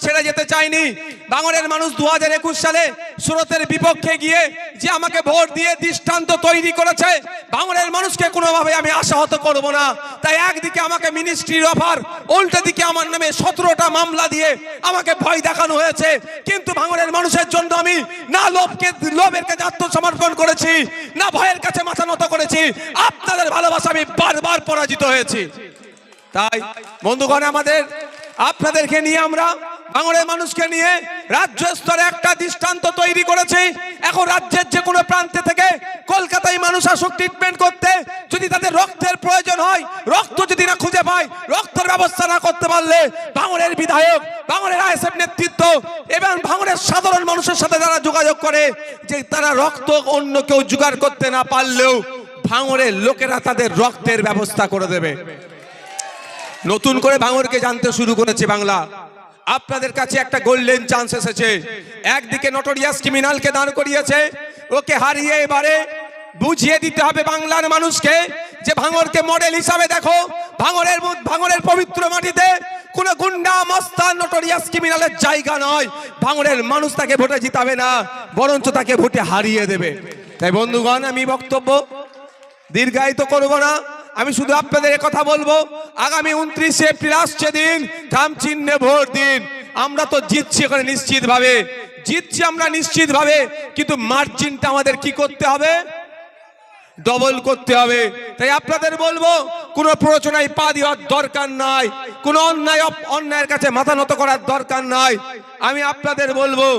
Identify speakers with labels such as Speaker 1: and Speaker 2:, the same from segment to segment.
Speaker 1: ছেড়ে যেতে চাইনি। ভাঙড়ের মানুষ 2021 সালে সুরতের বিপক্ষে গিয়ে যে আমাকে ভোট দিয়ে দৃষ্টান্ত তৈরি করেছে, ভাঙড়ের মানুষকে কোনোভাবে আমি আশাহত করব না। তাই একদিকে আমাকে মিনিস্ট্রির অফার, উল্টো দিকে আমার নামে 17টা মামলা দিয়ে আমাকে ভয় দেখানো হয়েছে। কিন্তু ভাঙড়ের মানুষের জন্য আমি না লোভের কাছে আত্মসমর্পণ করেছি, না ভয়ের কাছে মাথা নত করেছি। আপনাদের ভালোবাসা আমি বারবার পরাজিত হয়েছি। তাই বন্ধুগণ, আপনাদেরকে নিয়ে আমরা ভাঙড়ের মানুষকে নিয়ে রাজ্য স্তরে একটা দৃষ্টান্ত তৈরি করেছি। এখন রাজ্যের যে কোনো প্রান্তে থেকে কলকাতায় মানুষ আসুক ট্রিটমেন্ট করতে, যদি তাদের রক্তের প্রয়োজন হয়, রক্ত যদি না খুঁজে পায়, রক্তের ব্যবস্থা না করতে পারলে ভাঙড়ের বিধায়ক, ভাঙড়ের আইএসএফ নেতৃত্ব এবং ভাঙড়ের সাধারণ মানুষের সাথে যারা যোগাযোগ করে যে তারা রক্ত অন্য কেউ জোগাড় করতে না পারলেও ভাঙড়ের লোকেরা তাদের রক্তের ব্যবস্থা করে দেবে। নতুন করে ভাঙড়কে জানতে শুরু করেছে বাংলা। আপনাদের কাছে একটা গোল্ডেন চান্স এসেছে। একদিকে নটোরিয়াস ক্রিমিনালকে দাঁড় করিয়েছে, ওকে হারিয়ে এবারে বুঝিয়ে দিতে হবে বাংলার মানুষকে যে ভাঙড়কে মডেল হিসাবে দেখো। ভাঙড়ের পবিত্র মাটিতে কোনো গুন্ডা মস্তান নটোরিয়াস ক্রিমিনালের জায়গা নয়। ভাঙড়ের মানুষ তাকে ভোটে জিতাবে না, বরঞ্চ তাকে ভোটে হারিয়ে দেবে। তাই বন্ধুগণ, আমি বক্তব্য দীর্ঘায়িত করব না। আমি শুধু আপনাদের কথা বলবো, আগামী 29 এপ্রিল আসছে দিন, খাম চিহ্নে ভোট দিন। আমরা তো জিতছি এখানে নিশ্চিতভাবে, জিতছি আমরা নিশ্চিতভাবে, কিন্তু মার্জিনটা আমাদের কি করতে হবে? ডবল করতে হবে। তাই আপনাদের বলবো, কোনো প্ররোচনায় পা দেওয়ার দরকার নাই, কোনো অন্যায়ের কাছে মাথা নত করার দরকার নাই। আমি আপনাদের বলবো,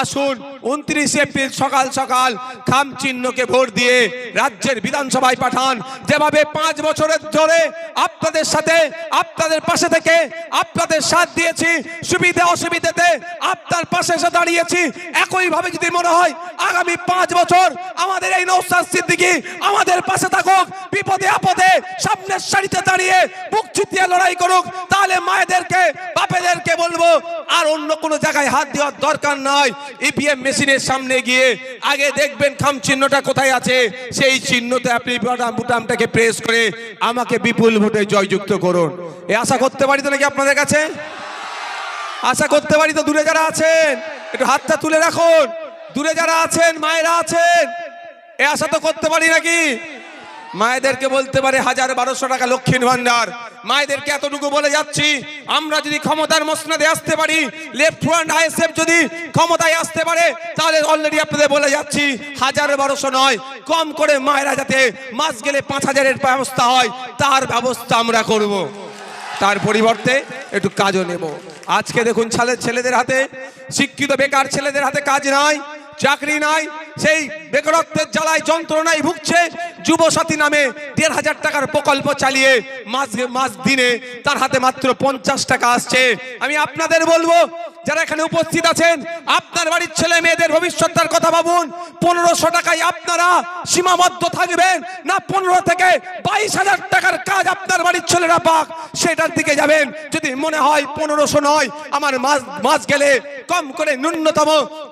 Speaker 1: আসুন 29 এপ্রিল সকাল সকাল খাম চিহ্নকে ভোট দিয়ে রাজ্যের বিধানসভায় পাঠান। যেভাবে 5 বছরের ধরে আপনাদের সাথে, আপনাদের পাশে থেকে আপনাদের সাথ দিয়েছি, সুবিধা অসুবিধাতে আপনার পাশে এসে দাঁড়িয়েছি, একইভাবে যদি মনে হয় আগামী 5 বছর আমাদের এই নওশাদ সিদ্দিকী আমাদের পাশে থাকুক, বিপদে আপদে সামনের সারিতে দাঁড়িয়ে বুক চিতিয়ে লড়াই করুক, তাহলে মায়েদেরকে, বাপেদেরকে বলবো আর অন্য কোনো জায়গায় হাত দেওয়ার দরকার নয়। ইভিএম মেশিনের সামনে গিয়ে আগে দেখবেন খাম চিহ্নটা কোথায় আছে, সেই চিহ্নতে আপনি বুটামটাকে প্রেস করে আমাকে বিপুল ভোটে জয়যুক্ত করুন। এ আশা করতে পারি তো নাকি আপনাদের কাছে? আশা করতে পারি তো? দূরে যারা আছেন একটু হাতটা তুলে রাখুন। দূরে যারা আছেন, মায়েরা আছেন, এ আশা তো করতে পারি নাকি? মায়েদেরকে বলতে পারে 1000-1200 টাকা লক্ষ্মীর ভান্ডার। মায়েদেরকে এতটুকু বলে যাচ্ছি, আমরা যদি ক্ষমতার মসনদে আসতে পারি, লেফট ফ্রন্ট আইএসএফ যদি ক্ষমতায় আসতে পারে, তাহলে অলরেডি আপনাদের বলে যাচ্ছি 1000-1200 নয়, কম করে মায়েরা যাতে মাস গেলে 5000-এর ব্যবস্থা হয়, তার ব্যবস্থা আমরা করব। তার পরিবর্তে একটু কাজও নেব। আজকে দেখুন ছেলেদের হাতে, শিক্ষিত বেকার ছেলেদের হাতে কাজ নাই, চাকরি নাই, সেই বেকারত্বের জ্বালায় যন্ত্রণায় ভুগছে। যুবসাথী নামে 1500 টাকার প্রকল্প চালিয়ে মাস দিনে তার হাতে মাত্র 50 টাকা আসছে। আমি আপনাদের বলবো, যারা এখানে উপস্থিত আছেন, আপনার বাড়ির ছেলে মেয়েদের ভবিষ্যৎটার কথা ভাবুন। 1500 টাকায় আপনারা সীমাবদ্ধ থাকবেন না? 15 থেকে 22,000 টাকার কাজ আপনার বাড়ির ছেলেরা পাক, সেটার দিকে যাবেন। যদি মনে হয় 1500 নয়, আমার মাস গেলে কম করে ন্যূনতম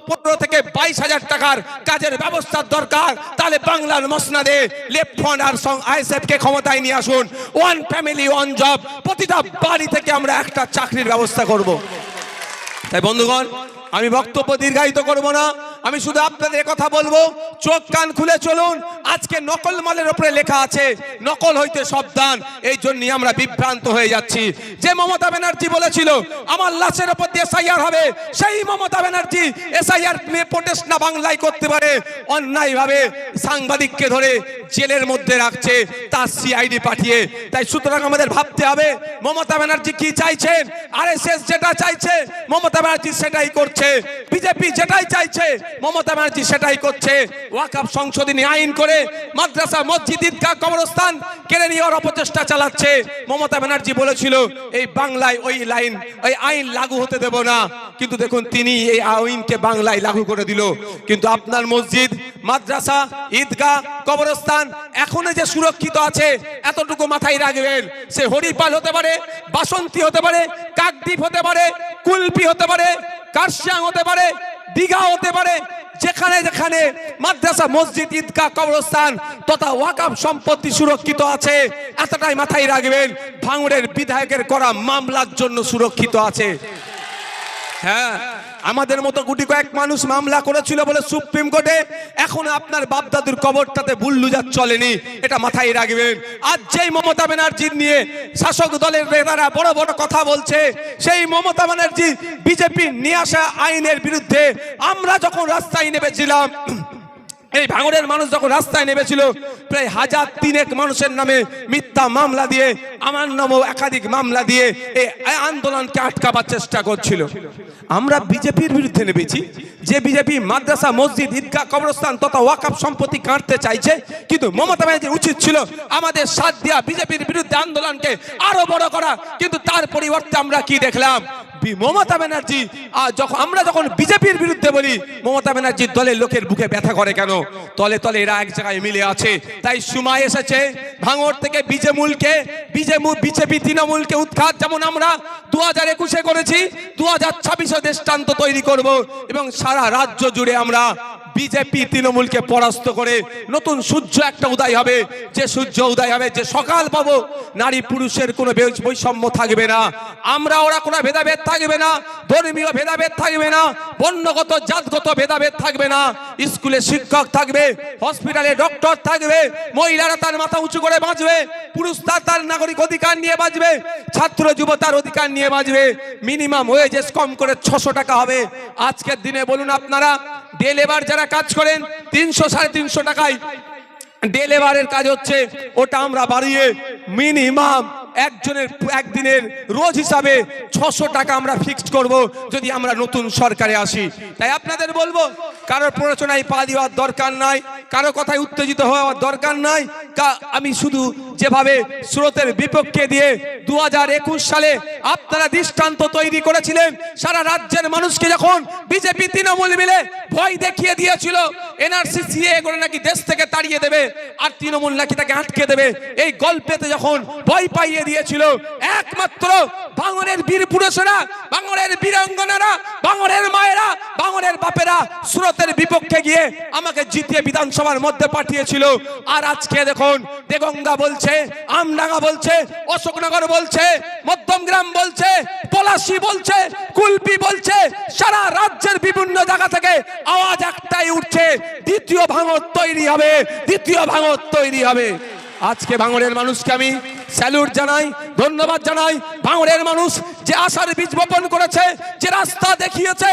Speaker 1: 15 থেকে 22,000 টাকার কাজের ব্যবস্থার দরকার, তাহলে বাংলার মসনদে লেফট ফ্রন্ট আর আইএসএফ কে ক্ষমতায় নিয়ে আসুন। ওয়ান ফ্যামিলি ওয়ান জব, প্রতিটা বাড়ি থেকে আমরা একটা চাকরির ব্যবস্থা করব। তাই বন্ধুগণ, আমি বক্তব্য দীর্ঘায়িত করব না। আমি শুধু আপনাদের কথা বলবো, চোখ কান খুলে চলুন। আজকে নকল মালের উপরে লেখা আছে নকল হইতে সাবধান, এই জন্যই আমরা বিভ্রান্ত হয়ে যাচ্ছি। যে মমতা ব্যানার্জি বলেছিল আমার লাশের উপর দিয়ে এসআইআর হবে, সেই মমতা ব্যানার্জি এসআইআর নিয়ে প্রোটেস্ট না বাংলায় করতে পারে, অন্যায়ভাবে সাংবাদিককে ধরে জেলের মধ্যে রাখছে, তার সিআইডি পাঠিয়ে। তাই সুতরাং আমাদের ভাবতে হবে মমতা ব্যানার্জি কি চাইছেন। আরএসএস যেটা চাইছে মমতা ব্যানার্জি সেটাই করছে, বিজেপি যেটাই চাইছে মমতা ব্যানার্জি সেটাই করছে। ওয়াকফ সংশোধনী আইন করে মাদ্রাসা, মসজিদ, ঈদগাহ, কবরস্থান কেড়ে নেওয়ার অপচেষ্টা চালাচ্ছে। মমতা ব্যানার্জি বলেছিল এই বাংলায় ওই আইন লাগু হতে দেব না, কিন্তু দেখুন তিনি এই আইনকে বাংলায় লাগু করে দিল। কিন্তু আপনার মসজিদ, মাদ্রাসা, ঈদগাহ, কবরস্থান এখনো যে সুরক্ষিত আছে, এতটুকু মাথায় রাখবেন। সে হরিপাল হতে পারে, বাসন্তী হতে পারে, কাকদ্বীপ হতে পারে, কুলপি হতে পারে, কার্শিয়াং হতে পারে, দীঘা হতে পারে, যেখানে যেখানে মাদ্রাসা, মসজিদ, ঈদগাহ, কবরস্থান তথা ওয়াকফ সম্পত্তি সুরক্ষিত আছে, এতটাই মাথায় রাখবেন। ভাঙড়ের বিধায়কের করা মামলার জন্য সুরক্ষিত আছে। হ্যাঁ, আমাদের মতো গুটি কয়েক মানুষ মামলা করেছিল বলে সুপ্রিম কোর্টে এখন আপনার বাপদাদুর কবরটাতে বুল্লুজার চলেনি, এটা মাথায় রাখবেন। আজ যেই মমতা ব্যানার্জির নিয়ে শাসক দলের নেতারা বড় বড় কথা বলছে, সেই মমতা ব্যানার্জি বিজেপি নিয়ে আসা আইনের বিরুদ্ধে আমরা যখন রাস্তায় নেমেছিলাম, এই ভাঙড়ের মানুষ যখন রাস্তায় নেমেছিল, প্রায় 1003 মানুষের নামে মিথ্যা মামলা দিয়ে, আমার নামেও একাধিক মামলা দিয়ে এই আন্দোলনকে আটকাবার চেষ্টা করছিল। আমরা বিজেপির বিরুদ্ধে নেমেছি, যে বিজেপি মাদ্রাসা, মসজিদ, ঈদগাহ, কবরস্থান তথা ওয়াকফ সম্পত্তি কাটতে চাইছে, কিন্তু মমতা ব্যানার্জির উচিত ছিল আমাদের সাথ দেওয়া, বিজেপির বিরুদ্ধে আন্দোলনকে আরো বড় করা। কিন্তু তার পরিবর্তে আমরা কি দেখলাম, মমতা ব্যানার্জি আমরা যখন বিজেপির বিরুদ্ধে বলি, মমতা ব্যানার্জির দলের লোকের বুকে ব্যথা করে কেন? তলে তলে এরা এক জায়গায় মিলে আছে। তাই সময় এসেছে ভাঙড় থেকে বিজেপি তৃণমূলকে উৎখাত যেমন আমরা 2021-এ করেছি, 2026-এ দৃষ্টান্ত তৈরি করব এবং সারা রাজ্য জুড়ে আমরা বিজেপি তৃণমূলকে পরাস্ত করে নতুন সূর্য একটা উদয় হবে। যে সূর্য উদয় হবে, যে সকাল পাবো, নারী পুরুষের কোনো বৈষম্য থাকবে না, আমরা ওরা কোনো ভেদাভেদ থাকবে না, ধর্মীয় ভেদাভেদ থাকবে না, বর্ণগত জাতগত ভেদাভেদ থাকবে না। স্কুলে শিক্ষক থাকবে, হসপিটালে ডক্টর থাকবে, মহিলারা তার মাথা উঁচু করে বাঁচবে, পুরুষ তার নাগরিক অধিকার নিয়ে বাঁচবে, ছাত্র যুব তার অধিকার নিয়ে বাঁচবে। মিনিমাম ওয়েজেস কম করে 600 টাকা হবে। আজকের দিনে বলুন আপনারা, ডে লেবার যারা কাজ করেন 300-350 টাকায় ডে লেবারের কাজ হচ্ছে, ওটা আমরা বাড়িয়ে মিনিমাম একদিনের রোজ হিসাবে 600 টাকা আমরা ফিক্সড করব যদি আমরা নতুন সরকারে আসি। তাই আপনাদের বলবো, কারোর প্ররোচনায় পা দেওয়ার দরকার নাই, কারো কথায় উত্তেজিত হওয়ার দরকার নাই। আমি শুধু যেভাবে স্রোতের বিপক্ষে দিয়ে 2021 সালে আপনারা দৃষ্টান্ত তৈরি করেছিলেন, সারা রাজ্যের মানুষকে যখন বিজেপি তৃণমূল মিলে ভয় দেখিয়ে দিয়েছিল, এনআরসি সিএ করে নাকি দেশ থেকে তাড়িয়ে দেবে আর তৃণমূল নাকি তাকে আটকে দেবে, এই গল্পেতে যখন ভয় পাইয়ে দিয়েছিল, একমাত্র ভাঙড়ের বীর পুরুষেরা, ভাঙড়ের বীরাঙ্গনারা, ভাঙড়ের মায়েরা, ভাঙড়ের বাপেরা স্রোতের বিপক্ষে গিয়ে আমাকে জিতিয়ে বিধানসভার মধ্যে পাঠিয়েছিল। আর আজকে দেখুন, দেগঙ্গা বলছে, আমডাঙ্গা বলছে, অশোকনগর বলছে, মধ্যমগ্রাম বলছে, পলাশী বলছে, কুলপি বলছে, সারা রাজ্যের বিভিন্ন জায়গা থেকে আওয়াজ একটাই উঠছে, দ্বিতীয় ভাঙড় তৈরি হবে, দ্বিতীয় ভাঙড় তৈরি হবে। আজকে ভাঙড়ের মানুষকে আমি স্যালুট জানাই, ধন্যবাদ জানাই। ভাঙড়ের মানুষ যে আশার বীজ বপন করেছে, যে রাস্তা দেখিয়েছে,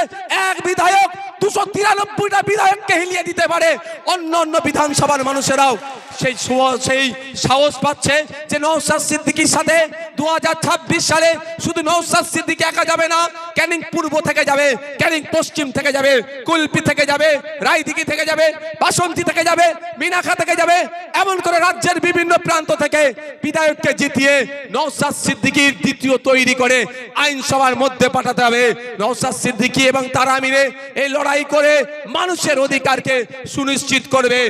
Speaker 1: এক বিধায়ক 293টা বিধায়ককে হিলিয়ে দিতে পারে, অন্য বিধানসভার মানুষেরাও সেই সাহস পাচ্ছে যে নওশাদ সিদ্দিকীর সাথে 2026 সালে শুধু নওশাদ সিদ্দিকী একা যাবে না, ক্যানিং পূর্ব থেকে যাবে, ক্যানিং পশ্চিম থেকে যাবে, কুলপি থেকে যাবে, রায়দিঘি থেকে যাবে, বাসন্তী থেকে যাবে, মিনাখা থেকে যাবে, এমন করে রাজ্যের বিভিন্ন প্রান্ত থেকে বিধায়ককে জিতিয়ে নওশাদ সিদ্দিকীর দ্বিতীয় তৈরি করে আইনসভার মধ্যে পাঠাতে হবে। নওশাদ সিদ্দিকী এবং তারা মিলে এই লড়াই করে মানুষের অধিকারকে সুনিশ্চিত করবে,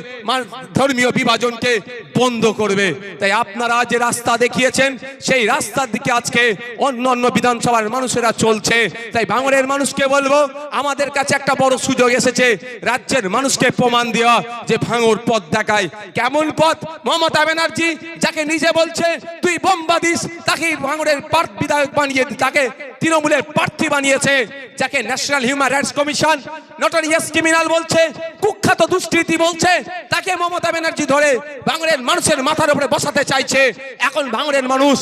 Speaker 1: ধর্মীয় বিভাজনকে বন্ধ করবে। তাই আপনারা যে রাস্তা দেখিয়েছেন, সেই রাস্তার দিকে আজকে অন্য বিধানসভার মানুষেরা চলছে। তাই ভাঙড়ের মানুষকে বলবো, আমাদের কাছে একটা বড় সুযোগ এসেছে রাজ্যের মানুষকে প্রমাণ দেওয়া যে ভাঙড় পথ দেখায়। কেমন পথ? মমতা ব্যানার্জি যাকে নিজে বলছে তুই বোম্বা দিস, তাকে ভাঙড়ের বিধায়ক বানিয়ে, তাকে তৃণমূলের প্রার্থী বানিয়েছে, যাকে national human rights commission notorious criminal বলছে, কুখ্যাত দুষ্কৃতী বলছে, তাকে মমতা ব্যানার্জি ধরে ভাঙড়ের মানুষের মাথার উপরে বসাতে চাইছে। এখন ভাঙড়ের মানুষ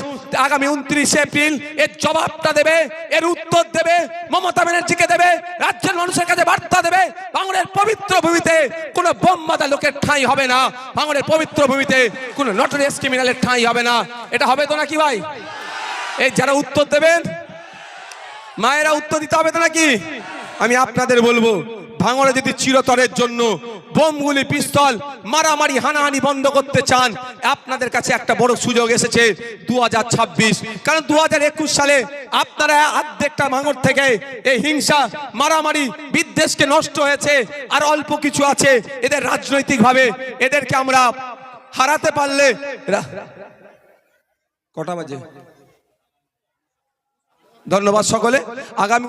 Speaker 1: আগামী 29 এপ্রিল এর জবাবটা দেবে, এর উত্তর দেবে, মমতা ব্যানার্জিকে দেবে, রাজ্যের মানুষের কাছে বার্তা দেবে। ভাঙড়ের পবিত্র ভূমিতে কোনো বোমবাদা লোকের ঠাঁই হবে না, ভাঙড়ের পবিত্র ভূমিতে কোনো নটোরিয়াস ক্রিমিনালের ঠাঁই হবে না। এটা হবে তো নাকি ভাই? এই যারা উত্তর দেবেন, মায়েরা উত্তর দিতে হবে তো নাকি? আমি আপনাদের বলবো, ভাঙড়ে যদি চিরতরের জন্য বোমগুলি, পিস্তল, মারামারি, হানাহানি বন্ধ করতে চান, আপনাদের কাছে একটা বড় সুযোগ এসেছে 2026। কারণ 2021 সালে আপনারা অর্ধেকটা ভাঙড় থেকে এই হিংসা, মারামারি, বিদ্বেষকে নষ্ট হয়েছে। আর অল্প কিছু আছে এদের রাজনৈতিকভাবে, এদেরকে আমরা হারাতে পারলে, কটা বাজে? ধন্যবাদ সকলে। আগামী